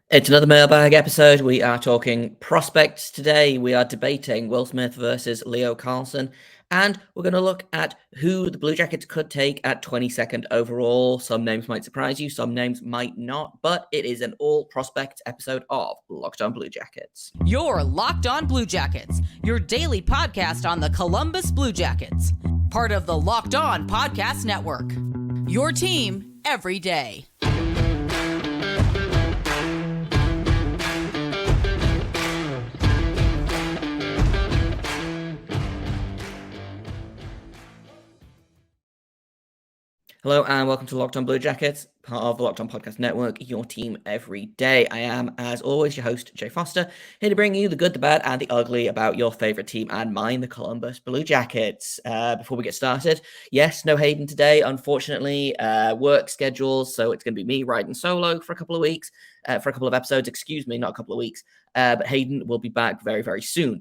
It's another mailbag episode. We are talking prospects today. We are debating Will Smith versus Leo Carlsson, and we're going to look at who the Blue Jackets could take at 22nd overall. Some names might surprise you, some names might not, but it is an all prospects episode of Locked On Blue Jackets. You're Locked On Blue Jackets, your daily podcast on the Columbus Blue Jackets, part of the Locked On Podcast Network. Your team every day. Hello and welcome to Locked On Blue Jackets, part of the Locked On Podcast Network, your team every day. I am, as always, your host, Jay Foster, here to bring you the good, the bad, and the ugly about your favorite team and mine, the Columbus Blue Jackets. Before we get started, yes, no Hayden today, unfortunately, work schedules, so it's going to be me riding solo for a couple of weeks, for a couple of episodes, not a couple of weeks, but Hayden will be back very, very soon.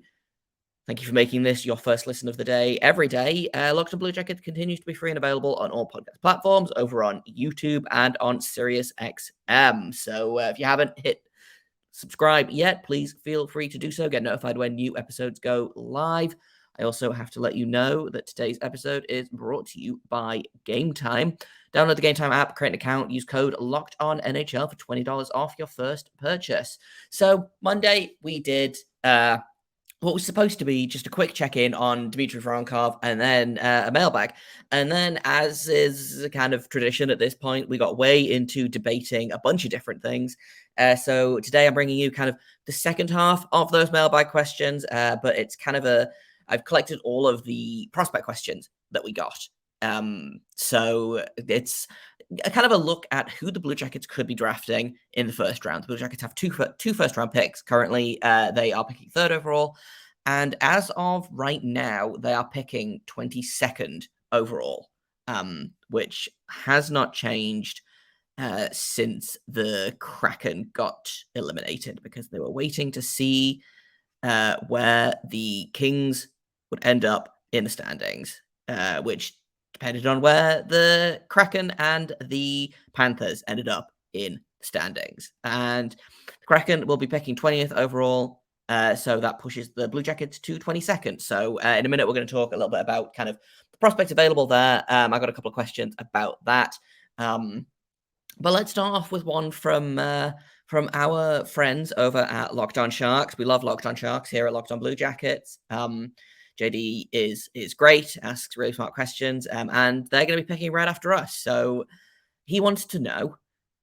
Thank you for making this your first listen of the day every day. Locked On Blue Jackets continues to be free and available on all podcast platforms, over on YouTube and on SiriusXM. So if you haven't hit subscribe yet, please feel free to do so. Get notified when new episodes go live. I also have to let you know that today's episode is brought to you by Gametime. Download the Gametime app, create an account, use code LOCKEDONNHL for $20 off your first purchase. So Monday we did what was supposed to be just a quick check-in on Dmitry Voronkov and then a mailbag. And then, as is a kind of tradition at this point, we got way into debating a bunch of different things. So today I'm bringing you kind of the second half of those mailbag questions, but it's kind of I've collected all of the prospect questions that we got. So it's a kind of a look at who the Blue Jackets could be drafting in the first round. The Blue Jackets have two first-round picks. Currently, they are picking third overall. And as of right now, they are picking 22nd overall, which has not changed since the Kraken got eliminated, because they were waiting to see where the Kings would end up in the standings, which depended on where the Kraken and the Panthers ended up in the standings. And the Kraken will be picking 20th overall, so that pushes the Blue Jackets to 22nd. So in a minute, we're going to talk a little bit about kind of the prospects available there. I got a couple of questions about that. But let's start off with one from our friends over at Locked On Sharks. We love Locked On Sharks here at Locked On Blue Jackets. JD is great, asks really smart questions, and they're going to be picking right after us. So he wants to know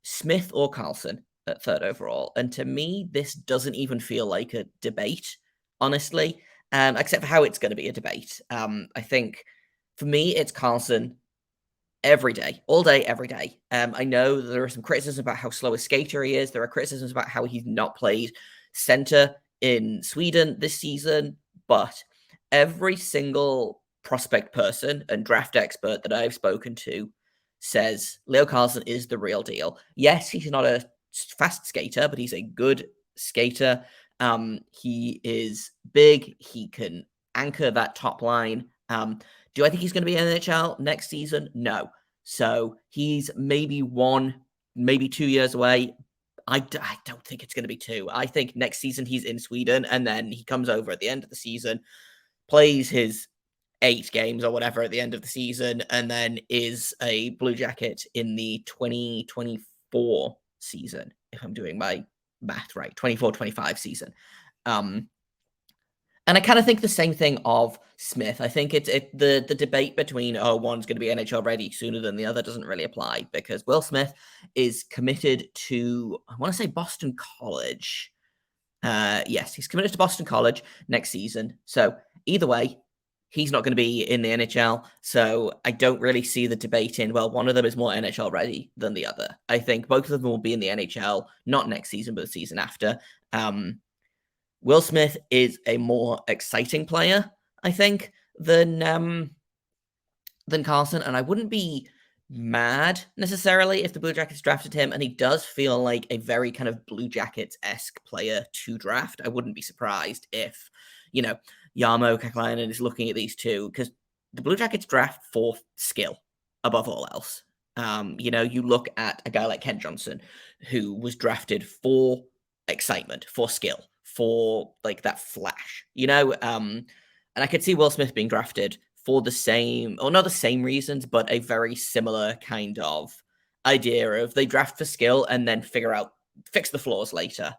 Smith or Carlson at third overall. And to me, this doesn't even feel like a debate, honestly, except for how it's going to be a debate. I think for me, it's Carlson every day, all day, every day. I know there are some criticisms about how slow a skater he is. There are criticisms about how he's not played center in Sweden this season, but every single prospect person and draft expert that I've spoken to says Leo Carlsson is the real deal. Yes, he's not a fast skater, but he's a good skater. He is big. He can anchor that top line. Do I think he's going to be in the NHL next season? No. So he's maybe 1, maybe 2 years away. I don't think it's going to be 2. I think next season he's in Sweden, and then he comes over at the end of the season, plays his 8 games or whatever at the end of the season, and then is a Blue Jacket in the 2024 season, if I'm doing my math right, 24-25 season. And I kind of think the same thing of Smith. I think the debate between, one's going to be NHL ready sooner than the other doesn't really apply, because Will Smith is committed to, I want to say Boston College. Yes, he's committed to Boston College next season. So either way, he's not going to be in the NHL. So I don't really see the debate in, well, one of them is more NHL ready than the other. I think both of them will be in the NHL, not next season, but the season after. Will Smith is a more exciting player, I think, than Carlson, and I wouldn't be mad necessarily if the Blue Jackets drafted him, and he does feel like a very kind of Blue Jackets-esque player to draft. I wouldn't be surprised if, Jarmo Kekalainen is looking at these two, because the Blue Jackets draft for skill above all else. You look at a guy like Kent Johnson, who was drafted for excitement, for skill, for like that flash, you know? And I could see Will Smith being drafted for the same, or not the same reasons, but a very similar kind of idea of they draft for skill and then fix the flaws later.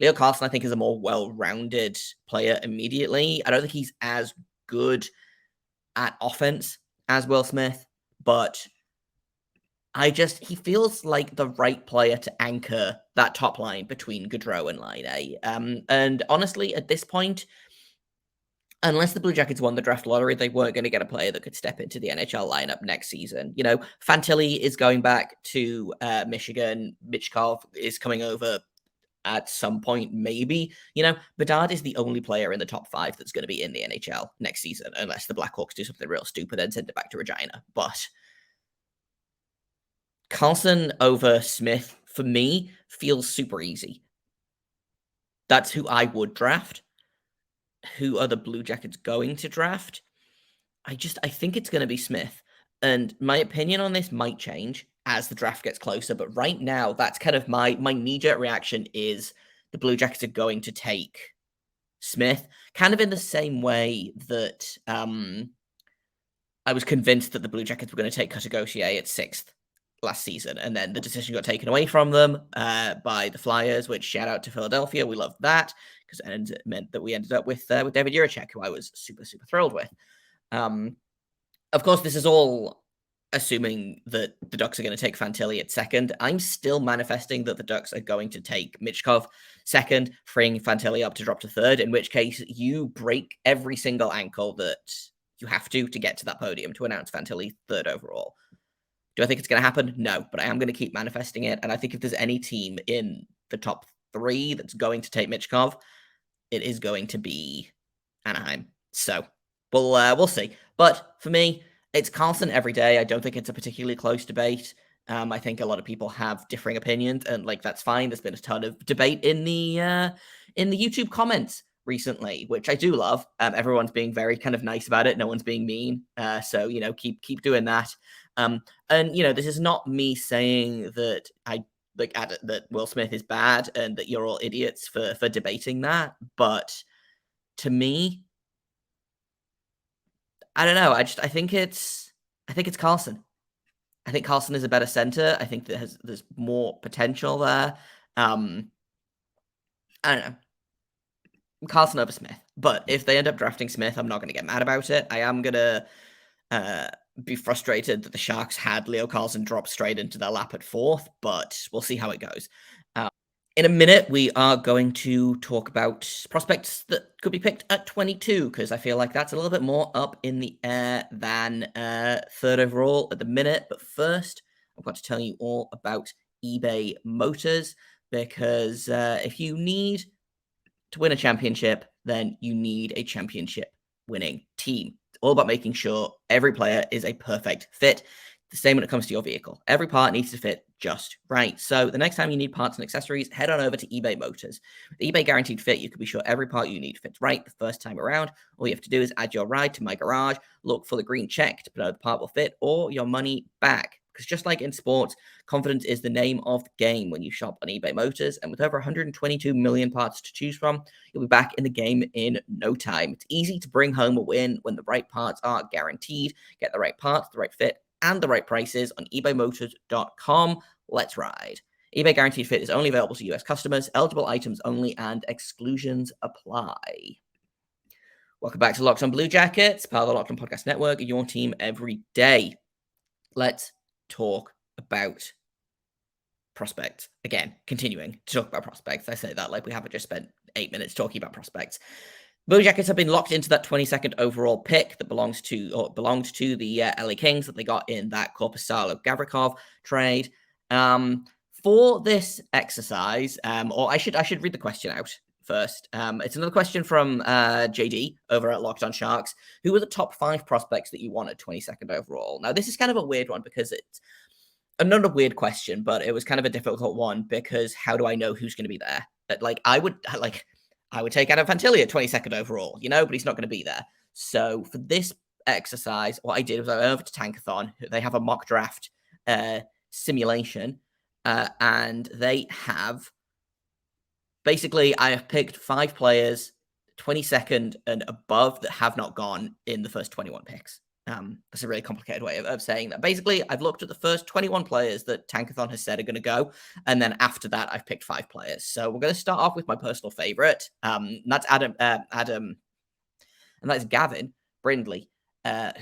Leo Carlsson, I think, is a more well-rounded player immediately. I don't think he's as good at offense as Will Smith, but he feels like the right player to anchor that top line between Gaudreau and Line A. And honestly, at this point, unless the Blue Jackets won the draft lottery, they weren't going to get a player that could step into the NHL lineup next season. You know, Fantilli is going back to Michigan. Michkov is coming over at some point, maybe. You know, Bedard is the only player in the top 5 that's going to be in the NHL next season, unless the Blackhawks do something real stupid and send it back to Regina. But Carlson over Smith, for me, feels super easy. That's who I would draft. Who are the Blue Jackets going to draft? I think it's going to be Smith. And my opinion on this might change as the draft gets closer. But right now, that's kind of my knee-jerk reaction is the Blue Jackets are going to take Smith, kind of in the same way that I was convinced that the Blue Jackets were going to take Kutagosier at 6th last season, and then the decision got taken away from them by the Flyers, which shout out to Philadelphia. We loved that because it meant that we ended up with David Jiricek, who I was super, super thrilled with. Of course, this is all assuming that the Ducks are going to take Fantilli at 2nd. I'm still manifesting that the Ducks are going to take Michkov 2nd, freeing Fantilli up to drop to 3rd, in which case you break every single ankle that you have to get to that podium to announce Fantilli 3rd overall. Do I think it's going to happen? No, but I am going to keep manifesting it. And I think if there's any team in the top 3 that's going to take Michkov, it is going to be Anaheim. So we'll see. But for me, it's Carlson every day. I don't think it's a particularly close debate. I think a lot of people have differing opinions, and like that's fine. There's been a ton of debate in the YouTube comments recently, which I do love. Everyone's being very kind of nice about it. No one's being mean. So you know, keep doing that. And you know, this is not me saying that that Will Smith is bad and that you're all idiots for debating that. But to me, I don't know. I think it's Carlson. I think Carlson is a better center. I think there's more potential there. I don't know. Carlson over Smith. But if they end up drafting Smith, I'm not going to get mad about it. I am going to be frustrated that the Sharks had Leo Carlsson drop straight into their lap at 4th, but we'll see how it goes. In a minute, we are going to talk about prospects that could be picked at 22, because I feel like that's a little bit more up in the air than 3rd overall at the minute. But first, I've got to tell you all about eBay Motors, because if you need to win a championship, then you need a championship-winning team. It's all about making sure every player is a perfect fit. The same when it comes to your vehicle. Every part needs to fit just right. So the next time you need parts and accessories, head on over to eBay Motors. With eBay Guaranteed Fit, you can be sure every part you need fits right the first time around. All you have to do is add your ride to My Garage, look for the green check to know the part will fit, or your money back. Because just like in sports, confidence is the name of the game when you shop on eBay Motors. And with over 122 million parts to choose from, you'll be back in the game in no time. It's easy to bring home a win when the right parts are guaranteed. Get the right parts, the right fit, and the right prices on ebaymotors.com. Let's ride. eBay Guaranteed Fit is only available to US customers, eligible items only, and exclusions apply. Welcome back to Locked On Blue Jackets, part of the Locked On Podcast Network, your team every day. Let's talk about prospects. Again, continuing to talk about prospects. I say that like we haven't just spent 8 minutes talking about prospects. Blue Jackets have been locked into that 22nd overall pick that belonged to the LA Kings that they got in that Korpisalo-Gavrikov trade. For this exercise, or I should read the question out first. It's another question from JD over at Locked On Sharks. Who were the top 5 prospects that you wanted 22nd overall? Now, this is kind of a weird one because it's not a weird question, but it was kind of a difficult one because how do I know who's going to be there? But I would take Adam Fantilli at 22nd overall, but he's not going to be there. So for this exercise, what I did was I went over to Tankathon. They have a mock draft simulation, and they have basically, I have picked 5 players, 22nd and above, that have not gone in the first 21 picks. That's a really complicated way of saying that. Basically, I've looked at the first 21 players that Tankathon has said are going to go, and then after that, I've picked 5 players. So we're going to start off with my personal favorite. That's Adam, and that's Gavin Brindley,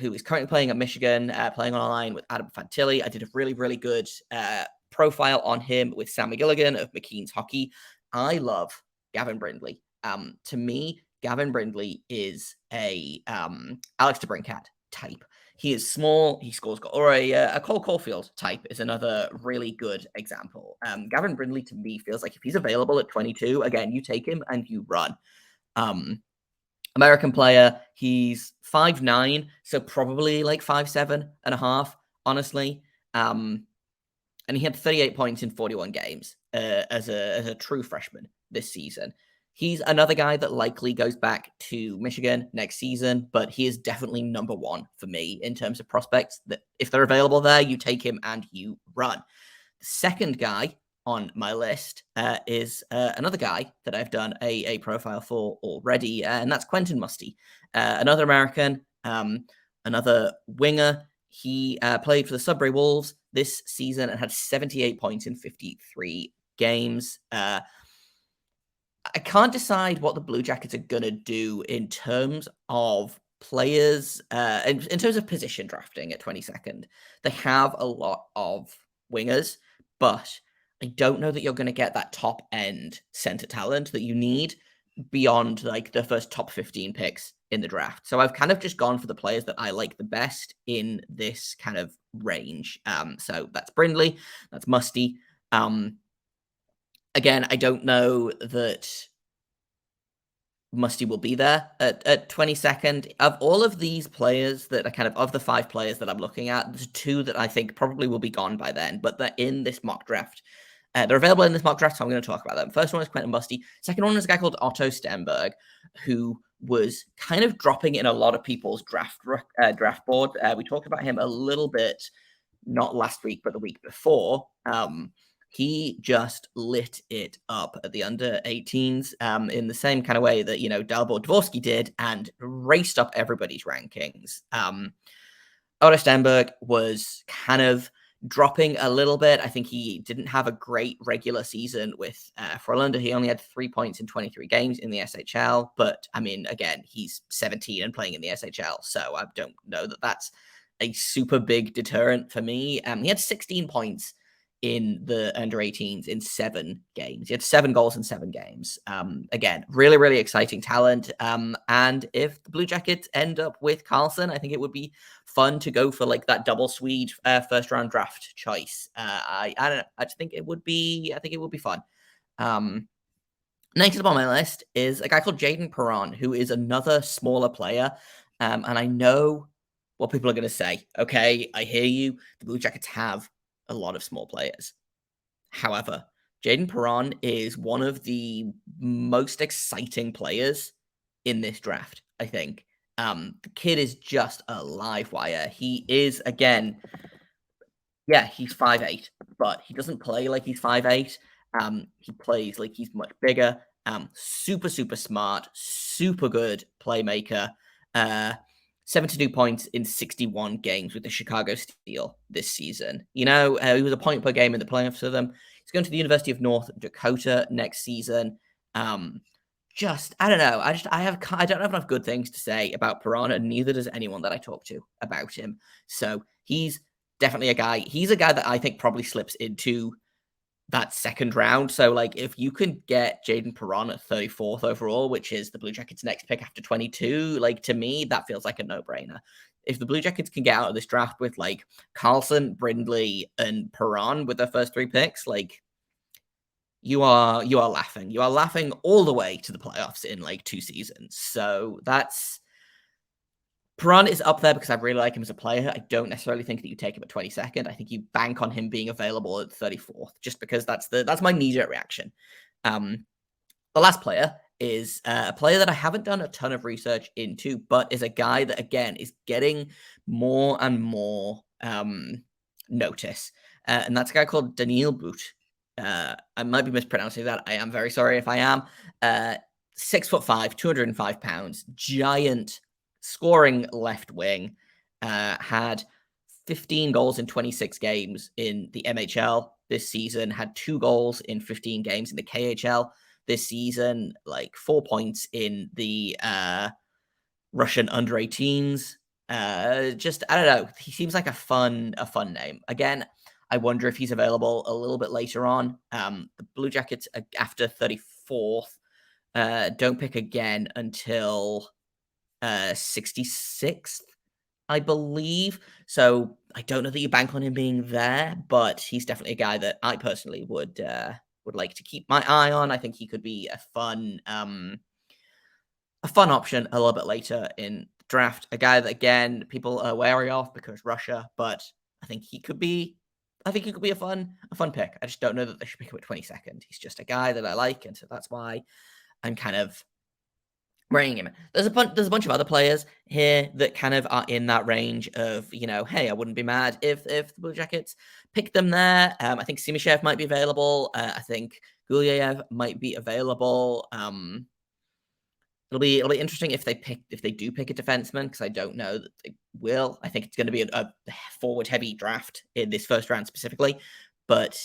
who is currently playing at Michigan, playing online with Adam Fantilli. I did a really, really good profile on him with Sammy Gilligan of McKean's Hockey. I love Gavin Brindley. To me, Gavin Brindley is a Alex DeBrincat type. He is small, he scores goal, or a Cole Caulfield type is another really good example. Gavin Brindley, to me, feels like if he's available at 22, again, you take him and you run. American player, he's 5'9", so probably like 5'7.5", honestly. And he had 38 points in 41 games as a true freshman this season. He's another guy that likely goes back to Michigan next season, but he is definitely number 1 for me in terms of prospects. That if they're available there, you take him and you run. The second guy on my list is another guy that I've done a profile for already, and that's Quentin Musty, another American, another winger. He played for the Sudbury Wolves this season and had 78 points in 53 games. I can't decide what the Blue Jackets are going to do in terms of players, in terms of position drafting at 22nd. They have a lot of wingers, but I don't know that you're going to get that top end center talent that you need beyond like the first top 15 picks in the draft. So I've kind of just gone for the players that I like the best in this kind of range. So that's Brindley, that's Musty. Again, I don't know that Musty will be there at 22nd. Of all of these players that are kind of the 5 players that I'm looking at, there's 2 that I think probably will be gone by then, but they're in this mock draft. They're available in this mock draft, so I'm going to talk about them. First one is Quentin Musty. Second one is a guy called Otto Stenberg, who was kind of dropping in a lot of people's draft board. We talked about him a little bit, not last week, but the week before. He just lit it up at the under 18s in the same kind of way that, Dalibor Dvorsky did, and raced up everybody's rankings. Otto Stenberg was kind of dropping a little bit. I think he didn't have a great regular season with Frölunda. He only had 3 points in 23 games in the SHL. But, I mean, again, he's 17 and playing in the SHL. So I don't know that that's a super big deterrent for me. He had 16 points in the under 18s in 7 games. He had 7 goals in 7 games. Again, really, really exciting talent. And if the Blue Jackets end up with Carlson, I think it would be fun to go for like that double Swede first round draft choice. I don't know. I just think it would be fun. Next up on my list is a guy called Jaden Perron, who is another smaller player. And I know what people are going to say. Okay, I hear you. The Blue Jackets have a lot of small players. However, Jaden Perron is one of the most exciting players in this draft, I think. The kid is just a live wire. He is, again, he's 5'8", but he doesn't play like he's 5'8". He plays like he's much bigger. Super, super smart, super good playmaker. 72 points in 61 games with the Chicago Steel this season. He was a point per game in the playoffs for them. He's going to the University of North Dakota next season. I don't know. I don't have enough good things to say about Perron, and neither does anyone that I talk to about him. So he's definitely a guy. He's a guy that I think probably slips into that second round. So, like, if you can get Jaden Perron at 34th overall, which is the Blue Jackets' next pick after 22, like, to me, that feels like a no-brainer. If the Blue Jackets can get out of this draft with, like, Carlson, Brindley, and Perron with their first 3 picks, like, you are laughing. You are laughing all the way to the playoffs in, like, 2 seasons. So that's... Perron is up there because I really like him as a player. I don't necessarily think that you take him at 22nd. I think you bank on him being available at 34th, just because that's my knee-jerk reaction. The last player is a player that I haven't done a ton of research into, but is a guy that, again, is getting more and more notice. And that's a guy called Daniil Boot. I might be mispronouncing that. I am very sorry if I am. 6'5", 205 pounds, giant, scoring left wing. Had 15 goals in 26 games in the MHL this season. Had 2 goals in 15 games in the KHL this season. Like 4 points in the Russian under-18s. Just I don't know. He seems like a fun name. Again, I wonder if he's available a little bit later on. The Blue Jackets after 34th don't pick again until 66th, I believe. So I don't know that you bank on him being there, but he's definitely a guy that I personally would like to keep my eye on. I think he could be a fun option a little bit later in the draft. A guy that again people are wary of because Russia, but I think he could be a fun pick. I just don't know that they should pick him at 22nd. He's just a guy that I like, and so that's why I'm kind of bringing him. There's a bunch of other players here that kind of are in that range of, hey, I wouldn't be mad if the Blue Jackets picked them there. I think Simishev might be available. I think Gulyayev might be available. It'll be interesting if they do pick a defenseman, because I don't know that they will. I think it's going to be a forward heavy draft in this first round specifically, but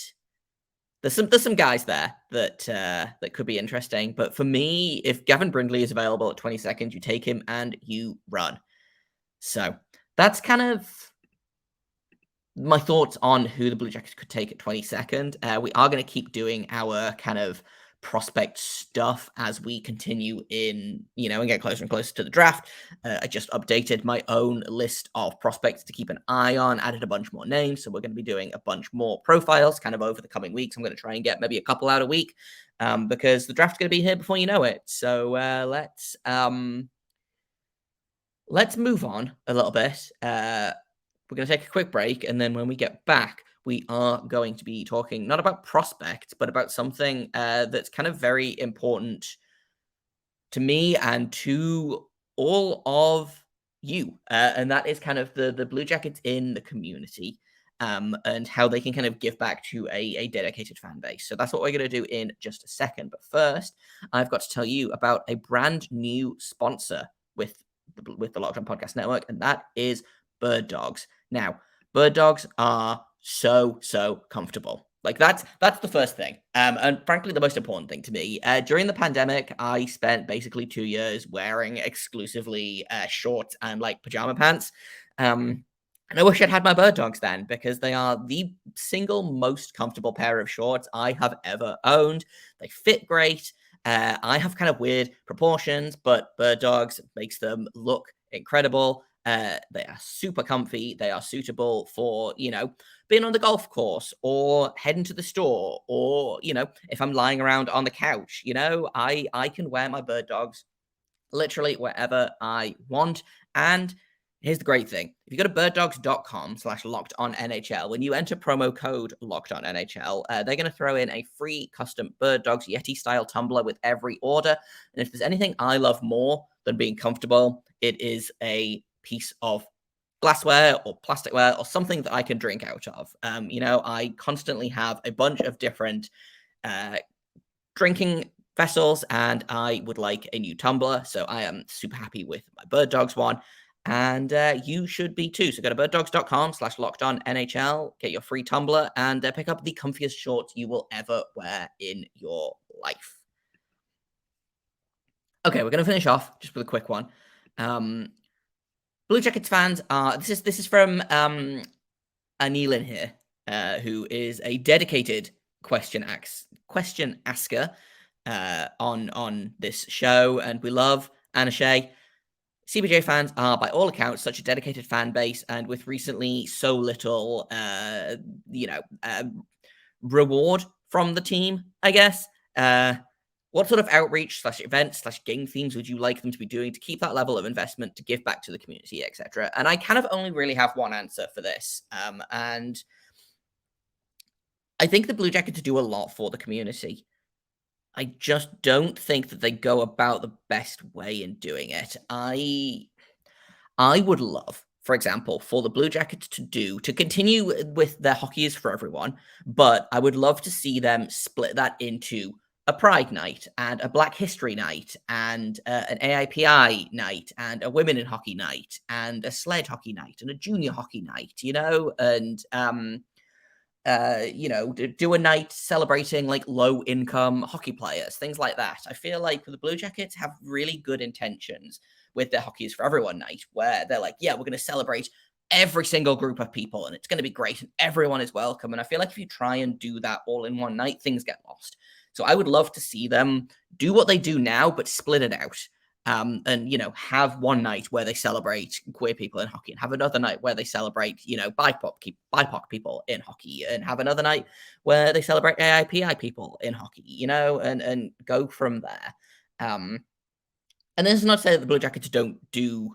there's some guys there that could be interesting. But for me, if Gavin Brindley is available at 22nd, you take him and you run. So that's kind of my thoughts on who the Blue Jackets could take at 22nd. We are going to keep doing our kind of prospect stuff as we continue in, and get closer and closer to the draft. I just updated my own list of prospects to keep an eye on, added a bunch more names. So we're going to be doing a bunch more profiles kind of over the coming weeks. I'm going to try and get maybe a couple out a week because the draft's going to be here before you know it. So let's move on a little bit. We're going to take a quick break, and then when we get back, we are going to be talking not about prospects, but about something that's kind of very important to me and to all of you. And that is kind of the Blue Jackets in the community and how they can kind of give back to a dedicated fan base. So that's what we're going to do in just a second. But first, I've got to tell you about a brand new sponsor with the Locked On Podcast Network, and that is Birddogs. Now, Birddogs are so comfortable. Like that's the first thing. And frankly, the most important thing to me. During the pandemic, I spent basically 2 years wearing exclusively shorts and like pajama pants. And I wish I'd had my Birddogs then, because they are the single most comfortable pair of shorts I have ever owned. They fit great. I have kind of weird proportions, but Birddogs makes them look incredible. They are super comfy. They are suitable for, being on the golf course or heading to the store, or, if I'm lying around on the couch, I can wear my Birddogs literally wherever I want. And here's the great thing. If you go to birddogs.com/lockedonnhl, when you enter promo code lockedonnhl, they're going to throw in a free custom Birddogs Yeti style tumbler with every order. And if there's anything I love more than being comfortable, it is a piece of glassware or plasticware or something that I can drink out of. I constantly have a bunch of different drinking vessels, and I would like a new tumbler. So I am super happy with my Birddogs one. And you should be too. So go to birddogs.com/lockedonnhl, get your free tumbler, and pick up the comfiest shorts you will ever wear in your life. Okay, we're going to finish off just with a quick one. Blue Jackets fans are, this is from Anilin here, who is a dedicated question asker on this show, and we love Anna Shea. CBJ fans are, by all accounts, such a dedicated fan base, and with recently so little, reward from the team, I guess. What sort of outreach /events /game themes would you like them to be doing to keep that level of investment, to give back to the community, etc.? And I kind of only really have one answer for this. And I think the Blue Jackets do a lot for the community. I just don't think that they go about the best way in doing it. I would love for example, for the Blue Jackets to continue with their hockey is for everyone, but I would love to see them split that into a Pride night and a Black History night and an AIPI night and a Women in Hockey night and a Sled Hockey night and a Junior Hockey night, and do a night celebrating like low income hockey players, things like that. I feel like the Blue Jackets have really good intentions with their Hockey is for Everyone night, where they're like, yeah, we're going to celebrate every single group of people and it's going to be great and everyone is welcome. And I feel like if you try and do that all in one night, things get lost. So I would love to see them do what they do now, but split it out. Have one night where they celebrate queer people in hockey and have another night where they celebrate, BIPOC people in hockey and have another night where they celebrate AIPI people in hockey, and go from there. And this is not to say that the Blue Jackets don't do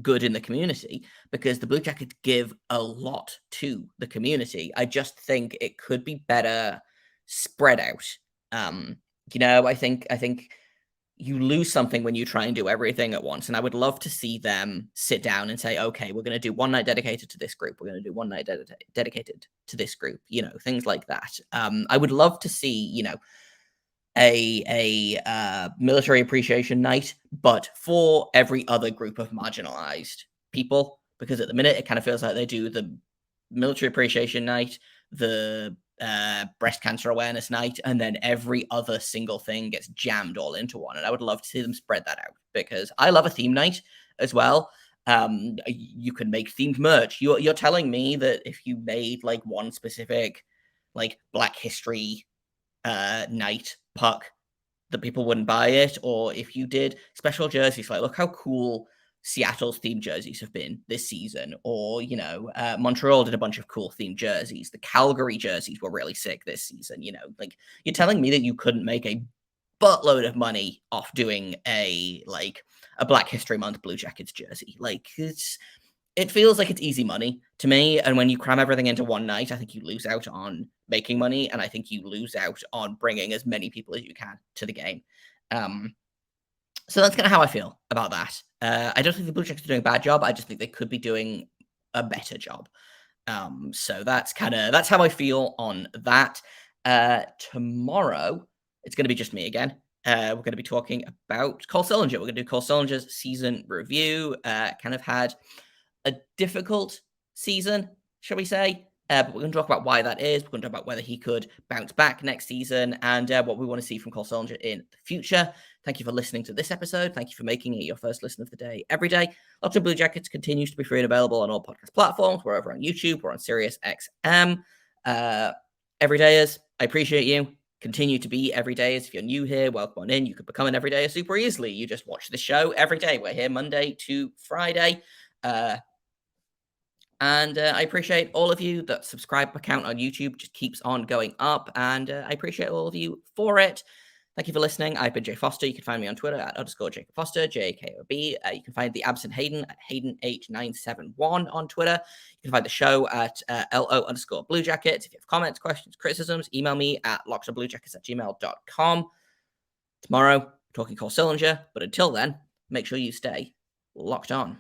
good in the community, because the Blue Jackets give a lot to the community. I just think it could be better spread out. I think you lose something when you try and do everything at once. And I would love to see them sit down and say, okay, we're going to do one night dedicated to this group. We're going to do one night dedicated to this group, things like that. I would love to see, a military appreciation night, but for every other group of marginalized people, because at the minute it kind of feels like they do the military appreciation night, the breast cancer awareness night, and then every other single thing gets jammed all into one. And I would love to see them spread that out, because I love a theme night as well. You can make themed merch. You're telling me that if you made like one specific like Black History night puck, that people wouldn't buy it? Or if you did special jerseys, like, look how cool Seattle's themed jerseys have been this season, or Montreal did a bunch of cool themed jerseys. The Calgary jerseys were really sick this season. Like, you're telling me that you couldn't make a buttload of money off doing a Black History Month Blue Jackets jersey? Like, it feels like it's easy money to me. And when you cram everything into one night, I think you lose out on making money, and I think you lose out on bringing as many people as you can to the game. So that's kind of how I feel about that. I don't think the Blue Jackets are doing a bad job. I just think they could be doing a better job. So that's how I feel on that. Tomorrow, it's going to be just me again. We're going to be talking about Cole Sillinger. We're going to do Cole Sillinger's season review. Kind of had a difficult season, shall we say. But we're going to talk about why that is. We're going to talk about whether he could bounce back next season, and what we want to see from Cole Sillinger in the future. Thank you for listening to this episode. Thank you for making it your first listen of the day every day. Locked On Blue Jackets continues to be free and available on all podcast platforms. We're over on YouTube. We're on Sirius XM. Everydayers, I appreciate you. Continue to be everydayers. If you're new here, welcome on in. You could become an everydayer super easily. You just watch the show every day. We're here Monday to Friday. And I appreciate all of you. That subscribe account on YouTube just keeps on going up, and I appreciate all of you for it. Thank you for listening. I've been Jay Foster. You can find me on Twitter at _Jacob Foster, JAKOB. You can find the absent Hayden at HaydenH971 on Twitter. You can find the show at LO_Blue Jackets. If you have comments, questions, criticisms, email me at lockstarbluejackets@gmail.com. Tomorrow, talking Cole Sillinger. But until then, make sure you stay locked on.